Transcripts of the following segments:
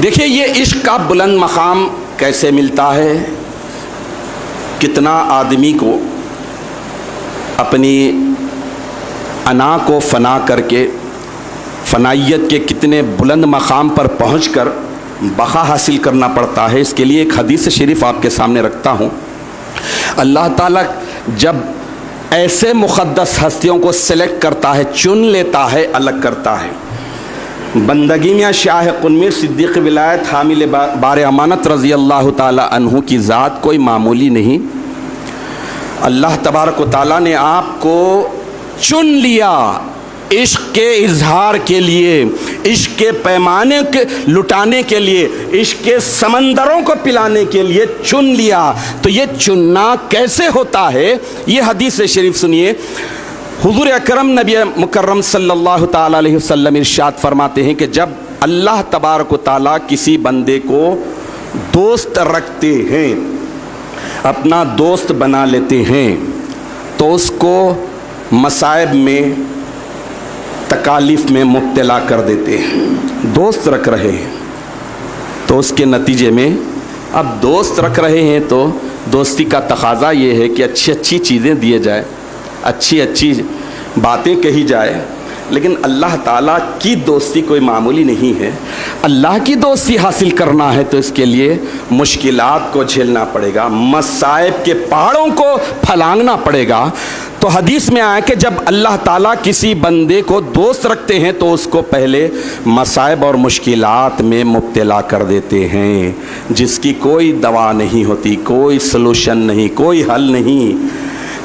دیکھیے یہ عشق کا بلند مقام کیسے ملتا ہے. کتنا آدمی کو اپنی انا کو فنا کر کے فنائیت کے کتنے بلند مقام پر پہنچ کر بقا حاصل کرنا پڑتا ہے. اس کے لیے ایک حدیث شریف آپ کے سامنے رکھتا ہوں. اللہ تعالیٰ جب ایسے مقدس ہستیوں کو سلیکٹ کرتا ہے، چن لیتا ہے، الگ کرتا ہے. بندگی میں شاہ قنوی صدیق ولایت حامل بار امانت رضی اللہ تعالیٰ عنہ کی ذات کوئی معمولی نہیں. اللہ تبارک و تعالیٰ نے آپ کو چن لیا عشق کے اظہار کے لیے، عشق کے پیمانے کے لٹانے کے لیے، عشق کے سمندروں کو پلانے کے لیے چن لیا. تو یہ چننا کیسے ہوتا ہے؟ یہ حدیث شریف سنیے. حضور اکرم نبی مکرم صلی اللہ تعالیٰ علیہ وسلم ارشاد فرماتے ہیں کہ جب اللہ تبارک و تعالیٰ کسی بندے کو دوست رکھتے ہیں، اپنا دوست بنا لیتے ہیں، تو اس کو مصائب میں، تکالیف میں مبتلا کر دیتے ہیں. دوست رکھ رہے ہیں تو اس کے نتیجے میں، اب دوست رکھ رہے ہیں تو دوستی کا تقاضا یہ ہے کہ اچھی اچھی چیزیں دیے جائے، اچھی اچھی باتیں کہی جائے. لیکن اللہ تعالیٰ کی دوستی کوئی معمولی نہیں ہے. اللہ کی دوستی حاصل کرنا ہے تو اس کے لیے مشکلات کو جھیلنا پڑے گا، مصائب کے پہاڑوں کو پھلانگنا پڑے گا. تو حدیث میں آیا کہ جب اللہ تعالیٰ کسی بندے کو دوست رکھتے ہیں تو اس کو پہلے مصائب اور مشکلات میں مبتلا کر دیتے ہیں، جس کی کوئی دوا نہیں ہوتی، کوئی سلوشن نہیں، کوئی حل نہیں،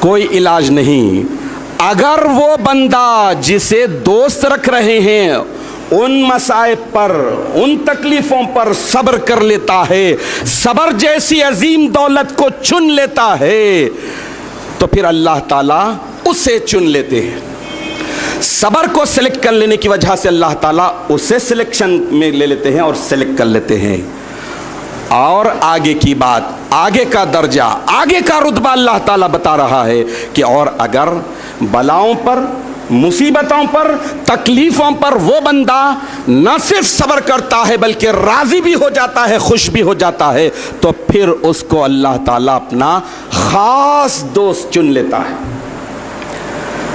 کوئی علاج نہیں. اگر وہ بندہ جسے دوست رکھ رہے ہیں ان مصائب پر، ان تکلیفوں پر صبر کر لیتا ہے، صبر جیسی عظیم دولت کو چن لیتا ہے، تو پھر اللہ تعالیٰ اسے چن لیتے ہیں. صبر کو سلیکٹ کر لینے کی وجہ سے اللہ تعالیٰ اسے سلیکشن میں لے لیتے ہیں اور سلیکٹ کر لیتے ہیں. اور آگے کی بات، آگے کا درجہ، آگے کا رتبہ اللہ تعالیٰ بتا رہا ہے کہ اور اگر بلاؤں پر، مصیبتوں پر، تکلیفوں پر وہ بندہ نہ صرف صبر کرتا ہے بلکہ راضی بھی ہو جاتا ہے، خوش بھی ہو جاتا ہے، تو پھر اس کو اللہ تعالیٰ اپنا خاص دوست چن لیتا ہے.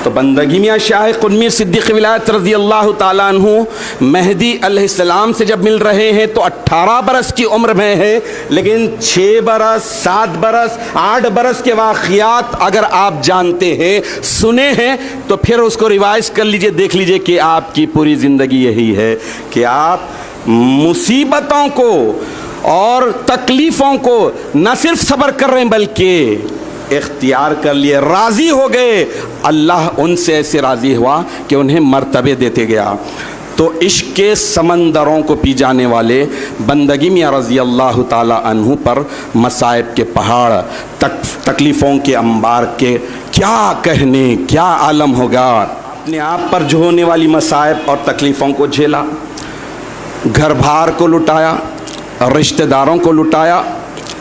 تو بندگی میں شاہ قنوی صدیق ولایت رضی اللہ تعالیٰ عنہ مہدی علیہ السلام سے جب مل رہے ہیں تو 18 برس کی عمر میں ہے، لیکن 6 برس، 7 برس، 8 برس کے واقعات اگر آپ جانتے ہیں، سنے ہیں، تو پھر اس کو ریوائز کر لیجئے، دیکھ لیجئے کہ آپ کی پوری زندگی یہی ہے کہ آپ مصیبتوں کو اور تکلیفوں کو نہ صرف صبر کر رہے ہیں بلکہ اختیار کر لیے، راضی ہو گئے. اللہ ان سے ایسے راضی ہوا کہ انہیں مرتبے دیتے گیا. تو عشق کے سمندروں کو پی جانے والے بندگی میاں رضی اللہ تعالیٰ عنہ پر مصائب کے پہاڑ، تکلیفوں کے انبار کے کیا کہنے، کیا عالم ہوگا. اپنے آپ پر جو ہونے والی مصائب اور تکلیفوں کو جھیلا، گھر بار کو لٹایا، رشتہ داروں کو لٹایا،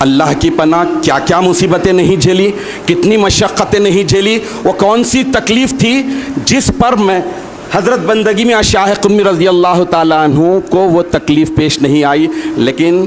اللہ کی پناہ کیا کیا مصیبتیں نہیں جھیلی، کتنی مشقتیں نہیں جھیلی. وہ کون سی تکلیف تھی جس پر میں حضرت بندگی میں شاہ قنوی رضی اللہ تعالیٰ عنہ کو وہ تکلیف پیش نہیں آئی. لیکن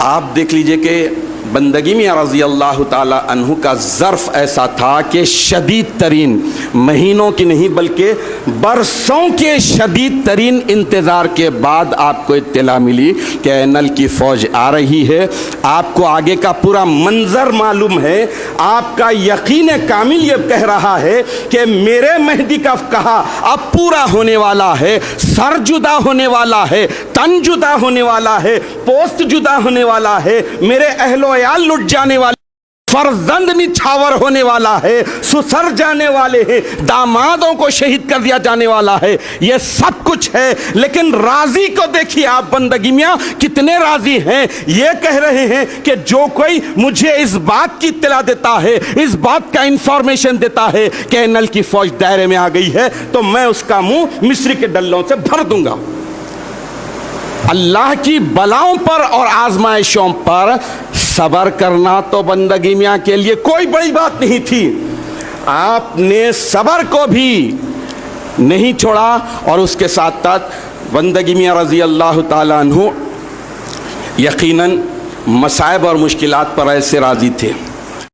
آپ دیکھ لیجئے کہ بندگی میں رضی اللہ تعالیٰ عنہ کا ظرف ایسا تھا کہ شدید ترین، مہینوں کی نہیں بلکہ برسوں کے شدید ترین انتظار کے بعد آپ کو اطلاع ملی کہ اینل کی فوج آ رہی ہے. آپ کو آگے کا پورا منظر معلوم ہے، آپ کا یقین کامل یہ کہہ رہا ہے کہ میرے مہدی کا کہا اب پورا ہونے والا ہے، سر جدا ہونے والا ہے، تن جدا ہونے والا ہے، پوست جدا ہونے والا ہے، میرے اہل و عیال لٹ جانے والے، فرزند نچھاور ہونے والا ہے، سسر جانے والے ہیں، دامادوں کو شہید کر دیا جانے والا ہے. یہ سب کچھ ہے، لیکن راضی کو دیکھیے آپ بندگی میاں کتنے راضی ہیں. یہ کہہ رہے ہیں کہ جو کوئی مجھے اس بات کی اطلاع دیتا ہے، اس بات کا انفارمیشن دیتا ہے کہ اینل کی فوج دائرے میں آ گئی ہے، تو میں اس کا منہ مصری کے ڈلوں سے بھر دوں گا. اللہ کی بلاؤں پر اور آزمائشوں پر صبر کرنا تو بندگی میاں کے لیے کوئی بڑی بات نہیں تھی. آپ نے صبر کو بھی نہیں چھوڑا اور اس کے ساتھ ساتھ بندگی میاں رضی اللہ تعالیٰ عنہ یقیناً مصائب اور مشکلات پر ایسے راضی تھے